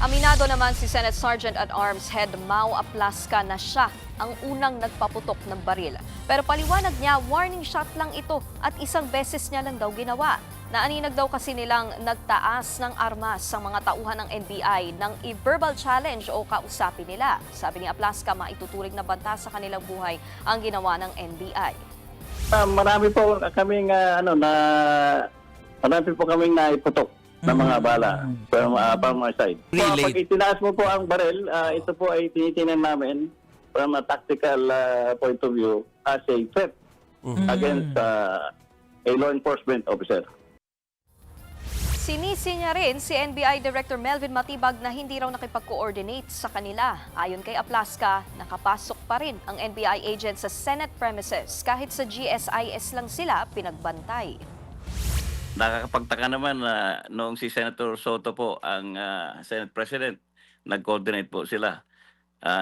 Aminado naman si Senate Sergeant at Arms Head Mau Aplasca na siya ang unang nagpaputok ng baril. Pero paliwanag niya, warning shot lang ito at isang beses niya lang daw ginawa. Naaninag daw kasi nilang nagtaas ng armas sa mga tauhan ng NBI ng i-verbal challenge o kausapin nila. Sabi ni Aplasca, maituturing na banta sa kanilang buhay ang ginawa ng NBI. Marami po kaming marami po kaming naiputok na mga bala from our side. Relate. Pag itinaas mo po ang baril, ito po ay tinitingnan namin from a tactical point of view as a threat against a law enforcement officer. Sinisi niya rin si NBI Director Melvin Matibag na hindi raw nakipag-coordinate sa kanila. Ayon kay Aplasca, nakapasok pa rin ang NBI agent sa Senate premises kahit sa GSIS lang sila pinagbantay. Nakakapagtaka naman na noong si Senator Soto po ang Senate President, nag-coordinate po sila.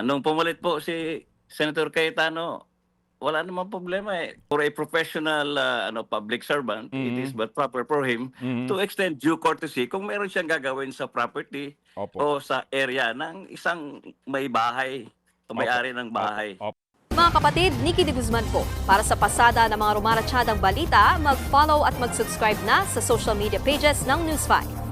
Nung pumalit po si Senator Cayetano, wala namang problema eh. For a professional public servant, it is but proper for him to extend due courtesy kung meron siyang gagawin sa property o sa area ng isang may bahay o may-ari ng bahay. Mga kapatid, Nikki de Guzman po. Para sa pasada ng mga rumaratsyadang balita, mag-follow at mag-subscribe na sa social media pages ng News 5.